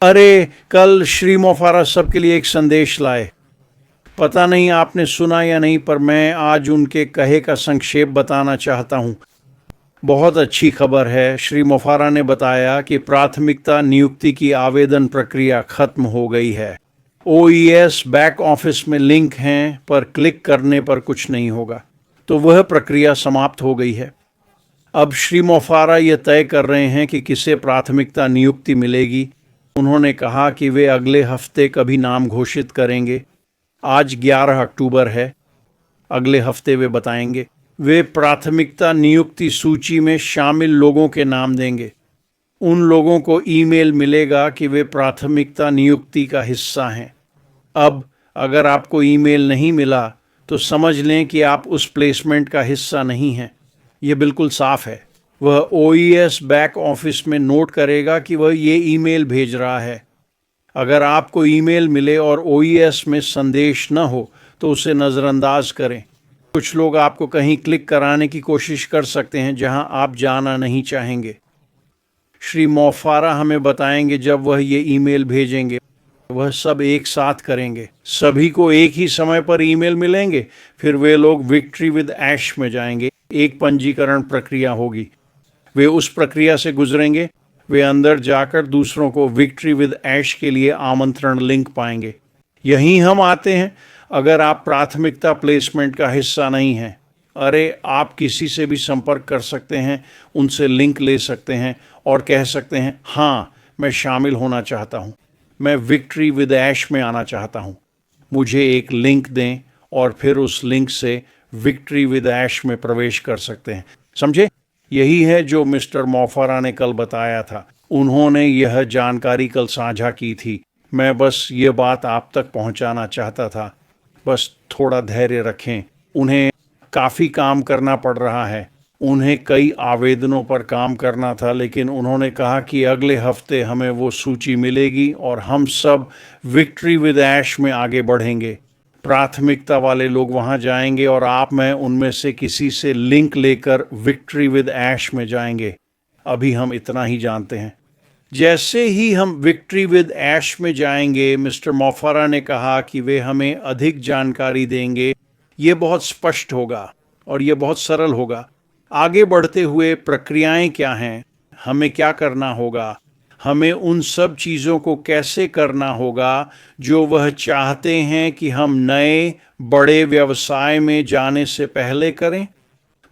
अरे कल श्री मोफारा सबके लिए एक संदेश लाए। पता नहीं आपने सुना या नहीं, पर मैं आज उनके कहे का संक्षेप बताना चाहता हूँ। बहुत अच्छी खबर है। श्री मोफारा ने बताया कि प्राथमिकता नियुक्ति की आवेदन प्रक्रिया खत्म हो गई है। ओईएस बैक ऑफिस में लिंक हैं, पर क्लिक करने पर कुछ नहीं होगा, तो वह प्रक्रिया समाप्त हो गई है। अब श्री मोफारा ये तय कर रहे हैं कि किसे प्राथमिकता नियुक्ति मिलेगी। उन्होंने कहा कि वे अगले हफ्ते कभी नाम घोषित करेंगे। आज 11 अक्टूबर है। अगले हफ्ते वे बताएंगे। वे प्राथमिकता नियुक्ति सूची में शामिल लोगों के नाम देंगे। उन लोगों को ईमेल मिलेगा कि वे प्राथमिकता नियुक्ति का हिस्सा हैं। अब अगर आपको ईमेल नहीं मिला तो समझ लें कि आप उस प्लेसमेंट का हिस्सा नहीं हैं। ये बिल्कुल साफ है। वह ओईएस बैक ऑफिस में नोट करेगा कि वह ये ईमेल भेज रहा है। अगर आपको ईमेल मिले और ओईएस में संदेश न हो तो उसे नज़रअंदाज करें। कुछ लोग आपको कहीं क्लिक कराने की कोशिश कर सकते हैं जहां आप जाना नहीं चाहेंगे। श्री मोफारा हमें बताएंगे जब वह ये ईमेल भेजेंगे, वह सब एक साथ करेंगे। सभी को एक ही समय पर ईमेल मिलेंगे। फिर वे लोग विक्ट्री विद ऐश में जाएंगे। एक पंजीकरण प्रक्रिया होगी। वे उस प्रक्रिया से गुजरेंगे। वे अंदर जाकर दूसरों को विक्ट्री विद ऐश के लिए आमंत्रण लिंक पाएंगे। यहीं हम आते हैं। अगर आप प्राथमिकता प्लेसमेंट का हिस्सा नहीं हैं, अरे आप किसी से भी संपर्क कर सकते हैं, उनसे लिंक ले सकते हैं और कह सकते हैं, हाँ मैं शामिल होना चाहता हूँ, मैं विक्ट्री विद ऐश में आना चाहता हूँ, मुझे एक लिंक दें, और फिर उस लिंक से विक्ट्री विद ऐश में प्रवेश कर सकते हैं। समझे? यही है जो मिस्टर मोफारा ने कल बताया था। उन्होंने यह जानकारी कल साझा की थी। मैं बस ये बात आप तक पहुंचाना चाहता था। बस थोड़ा धैर्य रखें। उन्हें काफ़ी काम करना पड़ रहा है। उन्हें कई आवेदनों पर काम करना था, लेकिन उन्होंने कहा कि अगले हफ्ते हमें वो सूची मिलेगी और हम सब विक्ट्री विद ऐश में आगे बढ़ेंगे। प्राथमिकता वाले लोग वहां जाएंगे और आप मैं उनमें से किसी से लिंक लेकर विक्ट्री विद ऐश में जाएंगे। अभी हम इतना ही जानते हैं। जैसे ही हम विक्ट्री विद ऐश में जाएंगे, मिस्टर मोफारा ने कहा कि वे हमें अधिक जानकारी देंगे। ये बहुत स्पष्ट होगा और ये बहुत सरल होगा। आगे बढ़ते हुए प्रक्रियाएं क्या हैं, हमें क्या करना होगा, हमें उन सब चीज़ों को कैसे करना होगा जो वह चाहते हैं कि हम नए बड़े व्यवसाय में जाने से पहले करें।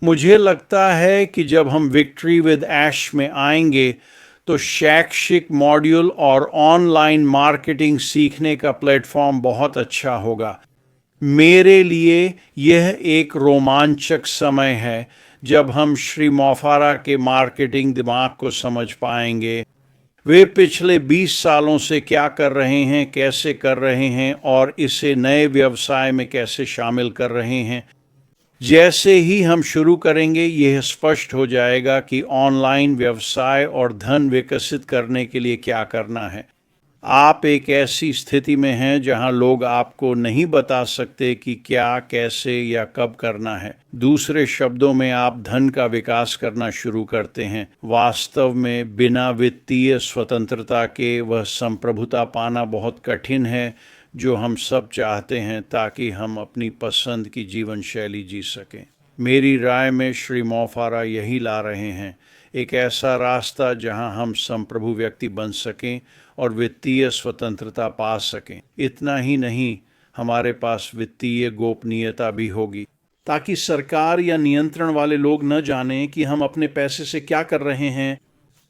मुझे लगता है कि जब हम विक्ट्री विद ऐश में आएंगे तो शैक्षिक मॉड्यूल और ऑनलाइन मार्केटिंग सीखने का प्लेटफॉर्म बहुत अच्छा होगा। मेरे लिए यह एक रोमांचक समय है जब हम श्री मोफारा के मार्केटिंग दिमाग को समझ पाएंगे। वे पिछले 20 सालों से क्या कर रहे हैं, कैसे कर रहे हैं और इसे नए व्यवसाय में कैसे शामिल कर रहे हैं। जैसे ही हम शुरू करेंगे, यह स्पष्ट हो जाएगा कि ऑनलाइन व्यवसाय और धन विकसित करने के लिए क्या करना है। आप एक ऐसी स्थिति में हैं जहां लोग आपको नहीं बता सकते कि क्या, कैसे या कब करना है। दूसरे शब्दों में, आप धन का विकास करना शुरू करते हैं। वास्तव में बिना वित्तीय स्वतंत्रता के वह संप्रभुता पाना बहुत कठिन है जो हम सब चाहते हैं, ताकि हम अपनी पसंद की जीवन शैली जी सकें। मेरी राय में श्री मोफारा यही ला रहे हैं, एक ऐसा रास्ता जहां हम संप्रभु व्यक्ति बन सकें और वित्तीय स्वतंत्रता पा सकें। इतना ही नहीं, हमारे पास वित्तीय गोपनीयता भी होगी, ताकि सरकार या नियंत्रण वाले लोग न जानें कि हम अपने पैसे से क्या कर रहे हैं।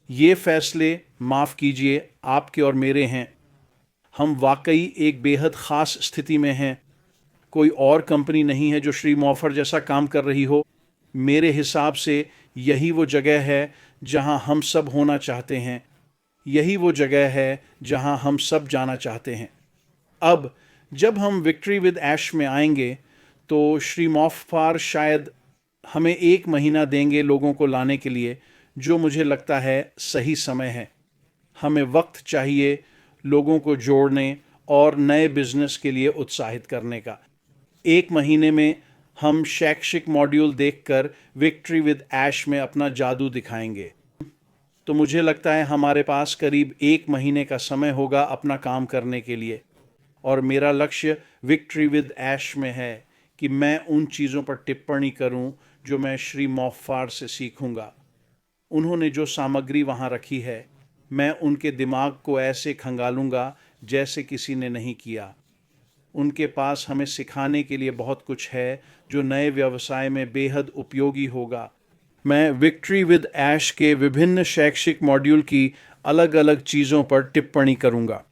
ये फैसले, माफ़ कीजिए, आपके और मेरे हैं। हम वाकई एक बेहद ख़ास स्थिति में हैं। कोई और कंपनी नहीं है जो श्री मोफर जैसा काम कर रही हो। मेरे हिसाब से यही वो जगह है जहां हम सब होना चाहते हैं। यही वो जगह है जहां हम सब जाना चाहते हैं। अब जब हम विक्ट्री विद ऐश में आएंगे तो श्री मोफार शायद हमें 1 महीना देंगे लोगों को लाने के लिए, जो मुझे लगता है सही समय है। हमें वक्त चाहिए लोगों को जोड़ने और नए बिजनेस के लिए उत्साहित करने का। 1 महीने में हम शैक्षिक मॉड्यूल देखकर विक्ट्री विद ऐश में अपना जादू दिखाएंगे। तो मुझे लगता है हमारे पास करीब 1 महीने का समय होगा अपना काम करने के लिए। और मेरा लक्ष्य विक्ट्री विद ऐश में है कि मैं उन चीज़ों पर टिप्पणी करूं जो मैं श्री मॉफार से सीखूंगा। उन्होंने जो सामग्री वहाँ रखी है, मैं उनके दिमाग को ऐसे खंगालूंगा जैसे किसी ने नहीं किया। उनके पास हमें सिखाने के लिए बहुत कुछ है जो नए व्यवसाय में बेहद उपयोगी होगा। मैं विक्ट्री विद ऐश के विभिन्न शैक्षिक मॉड्यूल की अलग अलग चीज़ों पर टिप्पणी करूंगा।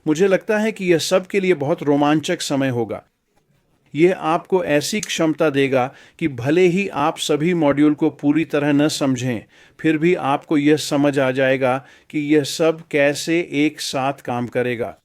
मुझे लगता है कि यह सब के लिए बहुत रोमांचक समय होगा। यह आपको ऐसी क्षमता देगा कि भले ही आप सभी मॉड्यूल को पूरी तरह न समझें, फिर भी आपको यह समझ आ जाएगा कि यह सब कैसे एक साथ काम करेगा।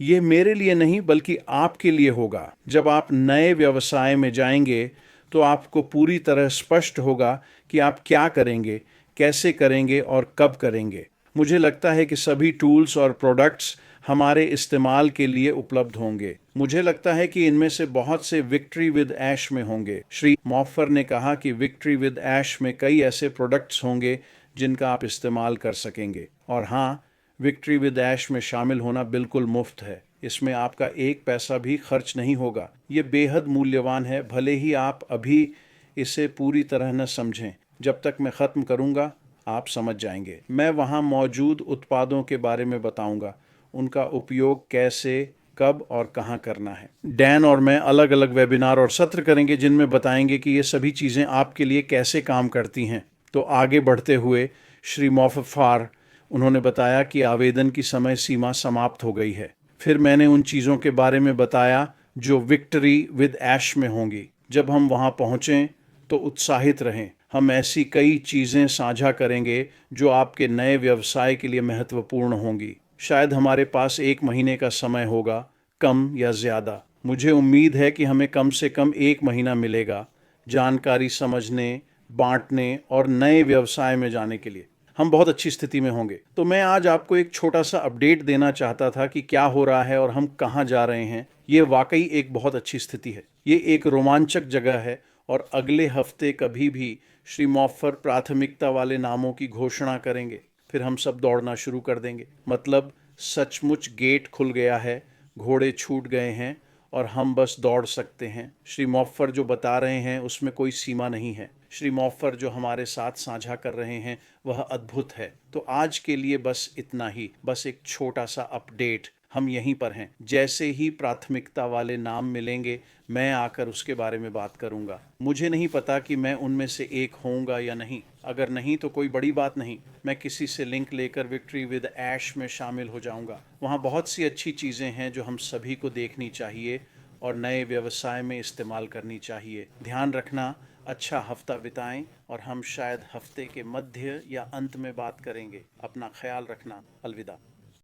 ये मेरे लिए नहीं बल्कि आपके लिए होगा। जब आप नए व्यवसाय में जाएंगे तो आपको पूरी तरह स्पष्ट होगा कि आप क्या करेंगे, कैसे करेंगे और कब करेंगे। मुझे लगता है कि सभी टूल्स और प्रोडक्ट्स हमारे इस्तेमाल के लिए उपलब्ध होंगे। मुझे लगता है कि इनमें से बहुत से विक्ट्री विद ऐश में होंगे। श्री मॉफर ने कहा कि विक्ट्री विद ऐश में कई ऐसे प्रोडक्ट्स होंगे जिनका आप इस्तेमाल कर सकेंगे। और हाँ, विक्ट्री विद ऐश में शामिल होना बिल्कुल मुफ्त है। इसमें आपका एक पैसा भी खर्च नहीं होगा। ये बेहद मूल्यवान है, भले ही आप अभी इसे पूरी तरह न समझें। जब तक मैं ख़त्म करूँगा आप समझ जाएंगे। मैं वहाँ मौजूद उत्पादों के बारे में बताऊँगा, उनका उपयोग कैसे, कब और कहाँ करना है। डैन और मैं अलग अलग वेबिनार और सत्र करेंगे जिनमें बताएंगे कि ये सभी चीज़ें आपके लिए कैसे काम करती हैं। तो आगे बढ़ते हुए श्री मॉफर उन्होंने बताया कि आवेदन की समय सीमा समाप्त हो गई है। फिर मैंने उन चीज़ों के बारे में बताया जो विक्ट्री विद ऐश में होंगी। जब हम वहाँ पहुँचें तो उत्साहित रहें। हम ऐसी कई चीज़ें साझा करेंगे जो आपके नए व्यवसाय के लिए महत्वपूर्ण होंगी। शायद हमारे पास 1 महीने का समय होगा, कम या ज़्यादा। मुझे उम्मीद है कि हमें कम से कम 1 महीना मिलेगा जानकारी समझने, बांटने और नए व्यवसाय में जाने के लिए। हम बहुत अच्छी स्थिति में होंगे। तो मैं आज आपको एक छोटा सा अपडेट देना चाहता था कि क्या हो रहा है और हम कहाँ जा रहे हैं। ये वाकई एक बहुत अच्छी स्थिति है। ये एक रोमांचक जगह है और अगले हफ्ते कभी भी श्री मॉफर प्राथमिकता वाले नामों की घोषणा करेंगे। फिर हम सब दौड़ना शुरू कर देंगे। मतलब सचमुच गेट खुल गया है, घोड़े छूट गए हैं और हम बस दौड़ सकते हैं। श्री मॉफर जो बता रहे हैं उसमें कोई सीमा नहीं है। श्री मॉफर जो हमारे साथ साझा कर रहे हैं वह अद्भुत है। तो आज के लिए बस इतना ही, बस एक छोटा सा अपडेट। हम यहीं पर हैं। जैसे ही प्राथमिकता वाले नाम मिलेंगे मैं आकर उसके बारे में बात करूंगा। मुझे नहीं पता कि मैं उनमें से एक होऊंगा या नहीं। अगर नहीं तो कोई बड़ी बात नहीं, मैं किसी से लिंक लेकर विक्ट्री विद ऐश में शामिल हो जाऊंगा। वहाँ बहुत सी अच्छी चीज़ें हैं जो हम सभी को देखनी चाहिए और नए व्यवसाय में इस्तेमाल करनी चाहिए। ध्यान रखना, अच्छा हफ्ता बिताएं और हम शायद हफ्ते के मध्य या अंत में बात करेंगे। अपना ख्याल रखना। अलविदा।